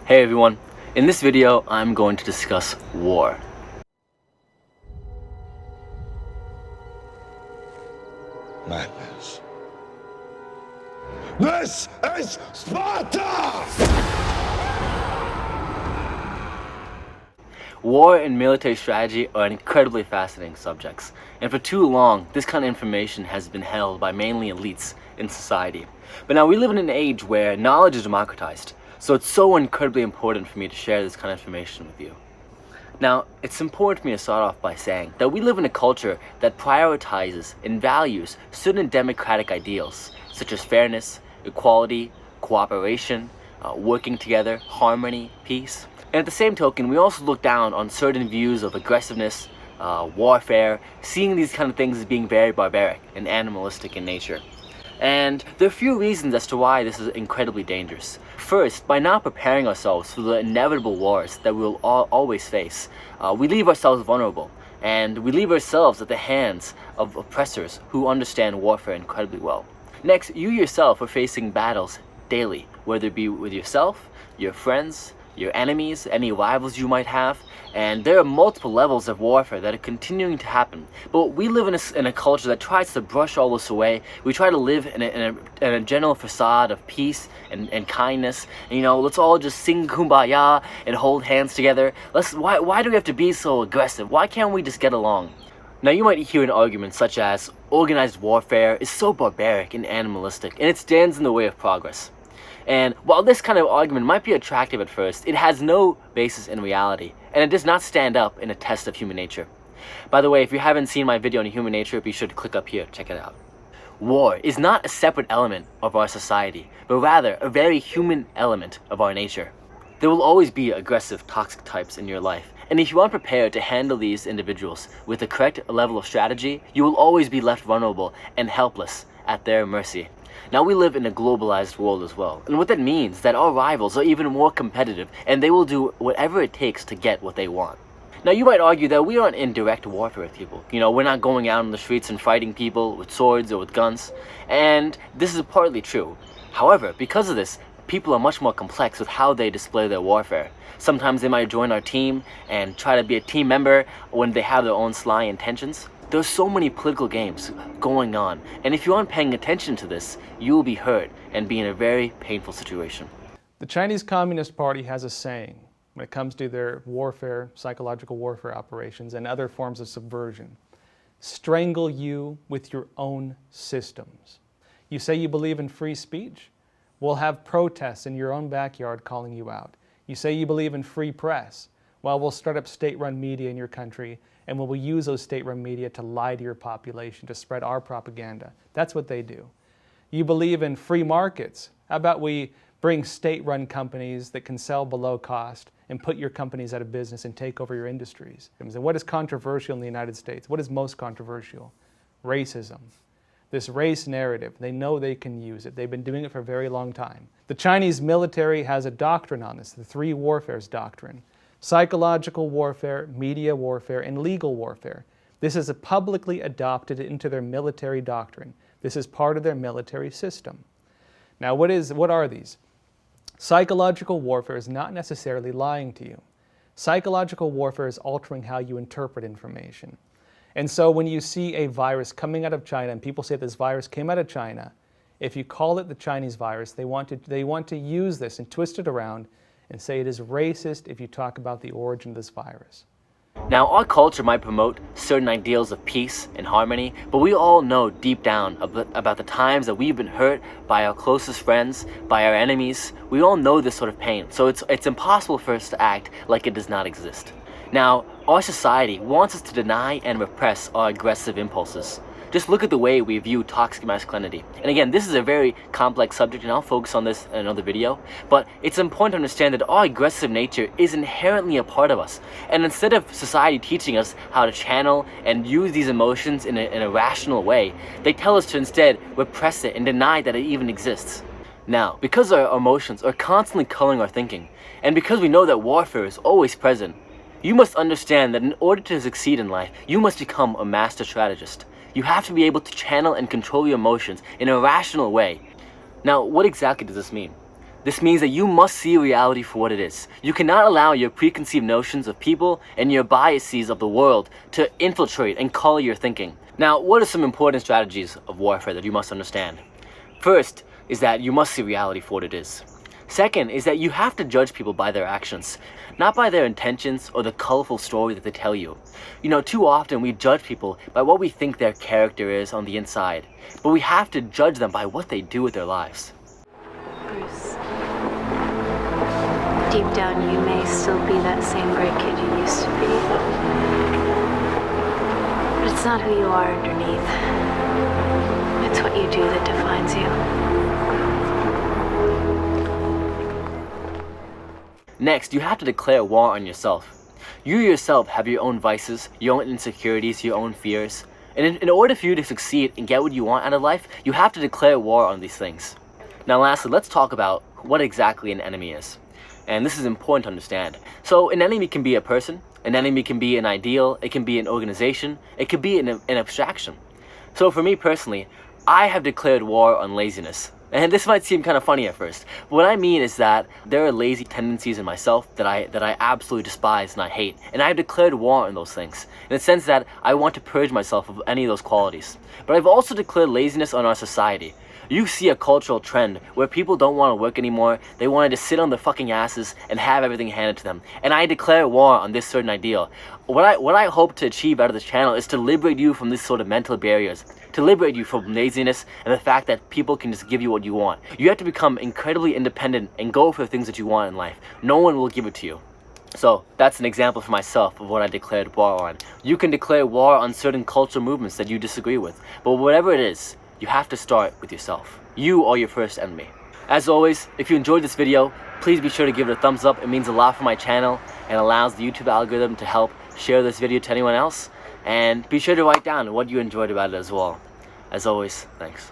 Hey everyone, in this video I'm going to discuss war. Madness. This is Sparta! War and military strategy are incredibly fascinating subjects, and for too long this kind of information has been held by mainly elites in society. But now we live in an age where knowledge is democratized, so it's so incredibly important for me to share this kind of information with you. Now, it's important for me to start off by saying that we live in a culture that prioritizes and values certain democratic ideals, such as fairness, equality, cooperation, working together, harmony, peace. And at the same token, we also look down on certain views of aggressiveness, warfare, seeing these kind of things as being very barbaric and animalistic in nature. And there are a few reasons as to why this is incredibly dangerous. First, by not preparing ourselves for the inevitable wars that we will always face, we leave ourselves vulnerable, and we leave ourselves at the hands of oppressors who understand warfare incredibly well. Next, you yourself are facing battles daily, whether it be with yourself, your friends, your enemies, any rivals you might have, and there are multiple levels of warfare that are continuing to happen. But we live in a culture that tries to brush all this away. We try to live in a general facade of peace and kindness. And, let's all just sing kumbaya and hold hands together. Why do we have to be so aggressive? Why can't we just get along? Now you might hear an argument such as organized warfare is so barbaric and animalistic, and it stands in the way of progress. And while this kind of argument might be attractive at first, it has no basis in reality, and it does not stand up in a test of human nature. By the way, if you haven't seen my video on human nature, be sure to click up here, check it out. War is not a separate element of our society, but rather a very human element of our nature. There will always be aggressive, toxic types in your life, and if you aren't prepared to handle these individuals with the correct level of strategy, you will always be left vulnerable and helpless at their mercy. Now we live in a globalized world as well, and what that means is that our rivals are even more competitive, and they will do whatever it takes to get what they want. Now you might argue that we aren't in direct warfare with people. We're not going out on the streets and fighting people with swords or with guns, and this is partly true. However, because of this, people are much more complex with how they display their warfare. Sometimes they might join our team and try to be a team member when they have their own sly intentions. There's so many political games going on, and if you aren't paying attention to this, you will be hurt and be in a very painful situation. The Chinese Communist Party has a saying when it comes to their warfare, psychological warfare operations, and other forms of subversion. Strangle you with your own systems. You say you believe in free speech? We'll have protests in your own backyard calling you out. You say you believe in free press? Well, we'll start up state-run media in your country, and we'll use those state-run media to lie to your population, to spread our propaganda. That's what they do. You believe in free markets? How about we bring state-run companies that can sell below cost and put your companies out of business and take over your industries? And what is controversial in the United States? What is most controversial? Racism. This race narrative, they know they can use it. They've been doing it for a very long time. The Chinese military has a doctrine on this, the three warfares doctrine. Psychological warfare, media warfare, and legal warfare. This is publicly adopted into their military doctrine. This is part of their military system. Now, what are these? Psychological warfare is not necessarily lying to you. Psychological warfare is altering how you interpret information. And so when you see a virus coming out of China and people say this virus came out of China, if you call it the Chinese virus, they want to use this and twist it around and say it is racist if you talk about the origin of this virus. Now, our culture might promote certain ideals of peace and harmony, but we all know deep down about the times that we've been hurt by our closest friends, by our enemies. We all know this sort of pain, so it's impossible for us to act like it does not exist. Now, our society wants us to deny and repress our aggressive impulses. Just look at the way we view toxic masculinity. And again, this is a very complex subject, and I'll focus on this in another video. But it's important to understand that our aggressive nature is inherently a part of us. And instead of society teaching us how to channel and use these emotions in a rational way, they tell us to instead repress it and deny that it even exists. Now, because our emotions are constantly coloring our thinking, and because we know that warfare is always present, you must understand that in order to succeed in life, you must become a master strategist. You have to be able to channel and control your emotions in a rational way. Now, what exactly does this mean? This means that you must see reality for what it is. You cannot allow your preconceived notions of people and your biases of the world to infiltrate and color your thinking. Now, what are some important strategies of warfare that you must understand? First is that you must see reality for what it is. Second is that you have to judge people by their actions, not by their intentions or the colorful story that they tell you. You know, too often we judge people by what we think their character is on the inside, but we have to judge them by what they do with their lives. Bruce, deep down you may still be that same bright kid you used to be, but it's not who you are underneath. It's what you do that defines you. Next, you have to declare war on yourself. You yourself have your own vices, your own insecurities, your own fears. And in order for you to succeed and get what you want out of life, you have to declare war on these things. Now lastly, let's talk about what exactly an enemy is. And this is important to understand. So an enemy can be a person, an enemy can be an ideal, it can be an organization, it could be an abstraction. So for me personally, I have declared war on laziness. And this might seem kind of funny at first. But what I mean is that there are lazy tendencies in myself that I absolutely despise and I hate. And I have declared war on those things, in the sense that I want to purge myself of any of those qualities. But I've also declared laziness on our society. You see a cultural trend where people don't want to work anymore, they want to just sit on their fucking asses and have everything handed to them. And I declare war on this certain ideal. What I hope to achieve out of this channel is to liberate you from this sort of mental barriers, to liberate you from laziness and the fact that people can just give you what you want. You have to become incredibly independent and go for the things that you want in life. No one will give it to you. So that's an example for myself of what I declared war on. You can declare war on certain cultural movements that you disagree with, but whatever it is, you have to start with yourself. You are your first enemy. As always, if you enjoyed this video, please be sure to give it a thumbs up. It means a lot for my channel and allows the YouTube algorithm to help share this video to anyone else. And be sure to write down what you enjoyed about it as well. As always, thanks.